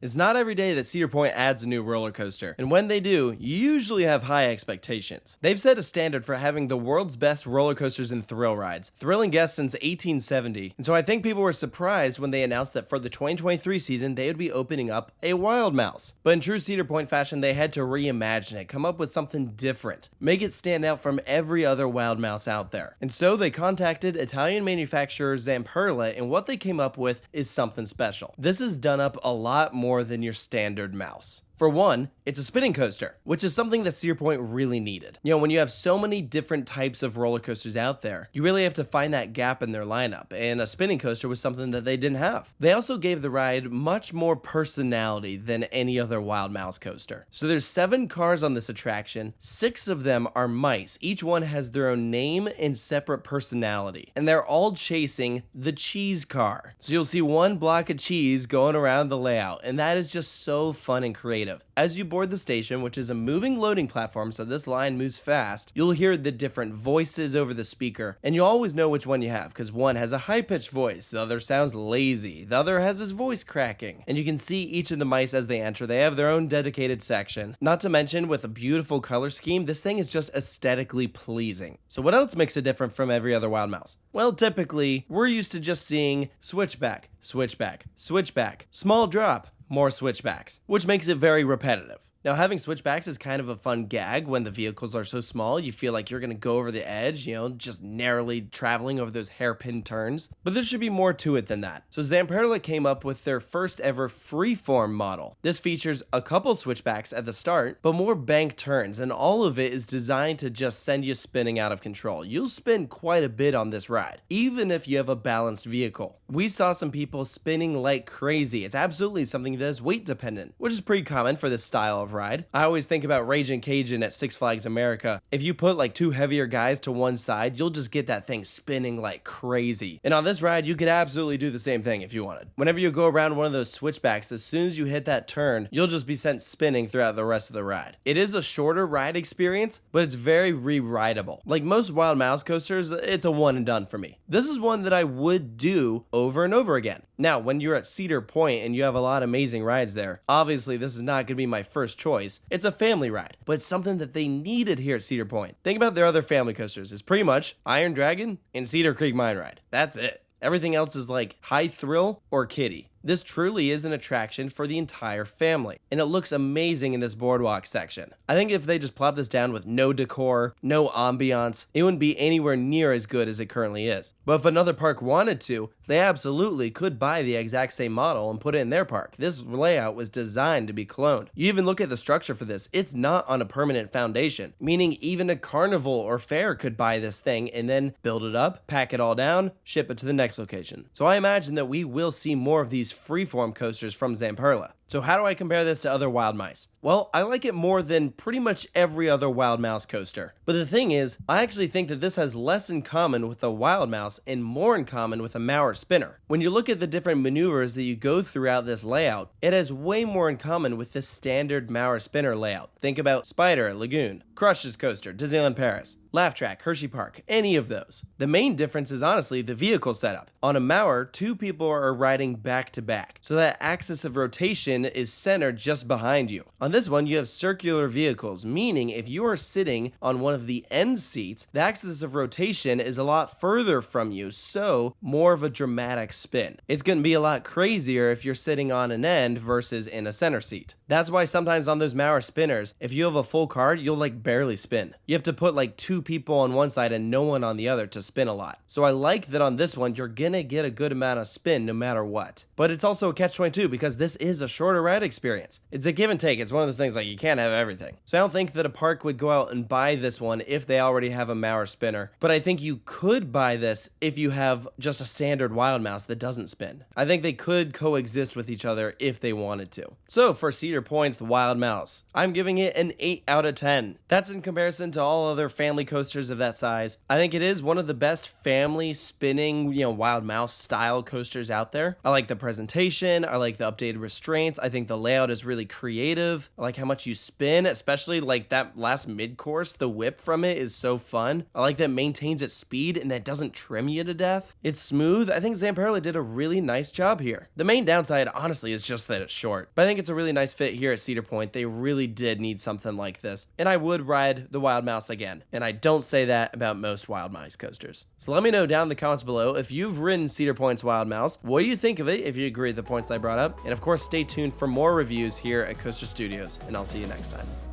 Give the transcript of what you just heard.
It's not every day that Cedar Point adds a new roller coaster, and when they do, you usually have high expectations. They've set a standard for having the world's best roller coasters and thrill rides, thrilling guests since 1870, and so I think people were surprised when they announced that for the 2023 season they would be opening up a Wild Mouse. But in true Cedar Point fashion, they had to reimagine it, come up with something different, make it stand out from every other Wild Mouse out there. And so they contacted Italian manufacturer Zamperla, and what they came up with is something special. This is done up a lot more than your standard mouse. For one, it's a spinning coaster, which is something that Cedar Point really needed. You know, when you have so many different types of roller coasters out there, you really have to find that gap in their lineup, and a spinning coaster was something that they didn't have. They also gave the ride much more personality than any other Wild Mouse coaster. So there's 7 cars on this attraction, 6 of them are mice. Each one has their own name and separate personality, and they're all chasing the cheese car. So you'll see one block of cheese going around the layout, and that is just so fun and creative. As you board the station, which is a moving loading platform, so this line moves fast, you'll hear the different voices over the speaker, and you'll always know which one you have, because one has a high-pitched voice, the other sounds lazy, the other has his voice cracking, and you can see each of the mice as they enter. They have their own dedicated section. Not to mention, with a beautiful color scheme, this thing is just aesthetically pleasing. So what else makes it different from every other Wild Mouse? Well, typically, we're used to just seeing switchback, switchback, switchback, small drop, more switchbacks, which makes it very repetitive. Now, having switchbacks is kind of a fun gag. When the vehicles are so small, you feel like you're going to go over the edge, just narrowly traveling over those hairpin turns. But there should be more to it than that. So Zamperla came up with their first ever freeform model. This features a couple switchbacks at the start, but more bank turns, and all of it is designed to just send you spinning out of control. You'll spin quite a bit on this ride, even if you have a balanced vehicle. We saw some people spinning like crazy. It's absolutely something that is weight dependent, which is pretty common for this style of ride. I always think about Raging Cajun at Six Flags America. If you put like 2 heavier guys to one side, you'll just get that thing spinning like crazy. And on this ride, you could absolutely do the same thing if you wanted. Whenever you go around one of those switchbacks, as soon as you hit that turn, you'll just be sent spinning throughout the rest of the ride. It is a shorter ride experience, but it's very re-rideable. Like most Wild Mouse coasters, it's a one and done for me. This is one that I would do over and over again. Now, when you're at Cedar Point and you have a lot of amazing rides there, obviously this is not going to be my first choice. It's a family ride, but it's something that they needed here at Cedar Point. Think about their other family coasters. It's pretty much Iron Dragon and Cedar Creek Mine Ride. That's it. Everything else is like high thrill or kiddie. This truly is an attraction for the entire family, and it looks amazing in this Boardwalk section. I think if they just plop this down with no decor, no ambiance, it wouldn't be anywhere near as good as it currently is. But if another park wanted to, they absolutely could buy the exact same model and put it in their park. This layout was designed to be cloned. You even look at the structure for this, it's not on a permanent foundation, meaning even a carnival or fair could buy this thing and then build it up, pack it all down, ship it to the next location. So I imagine that we will see more of these freeform coasters from Zamperla. So how do I compare this to other Wild Mice? Well, I like it more than pretty much every other Wild Mouse coaster. But the thing is, I actually think that this has less in common with a Wild Mouse and more in common with a Mauer spinner. When you look at the different maneuvers that you go throughout this layout, it has way more in common with the standard Mauer spinner layout. Think about Spider at Lagoon, Crush's Coaster, Disneyland Paris, Laugh Track, Hershey Park, any of those. The main difference is honestly the vehicle setup. On a Mauer, 2 people are riding back to back, so that axis of rotation is centered just behind you. On this one, you have circular vehicles, meaning if you are sitting on one of the end seats, the axis of rotation is a lot further from you, so more of a dramatic spin. It's going to be a lot crazier if you're sitting on an end versus in a center seat. That's why sometimes on those Mauer spinners, if you have a full card, you'll like barely spin. You have to put like 2 people on one side and no one on the other to spin a lot. So I like that on this one, you're gonna get a good amount of spin no matter what. But it's also a catch-22 because this is a shorter ride experience. It's a give and take. It's one of those things like you can't have everything. So I don't think that a park would go out and buy this one if they already have a Mauer spinner. But I think you could buy this if you have just a standard Wild Mouse that doesn't spin. I think they could coexist with each other if they wanted to. So for Cedar Point's Wild Mouse, I'm giving it an 8 out of 10. That's in comparison to all other family coasters of that size. I think it is one of the best family spinning, Wild Mouse style coasters out there. I like the presentation. I like the updated restraints. I think the layout is really creative. I like how much you spin, especially like that last mid-course. The whip from it is so fun. I like that it maintains its speed and that doesn't trim you to death. It's smooth. I think Zamperla did a really nice job here. The main downside, honestly, is just that it's short. But I think it's a really nice fit here at Cedar Point. They really did need something like this. And I would ride the Wild Mouse again. And I don't say that about most Wild Mouse coasters. So let me know down in the comments below if you've ridden Cedar Point's Wild Mouse. What do you think of it if you agree with the points I brought up? And of course, stay tuned for more reviews here at Coaster Studios. And I'll see you next time.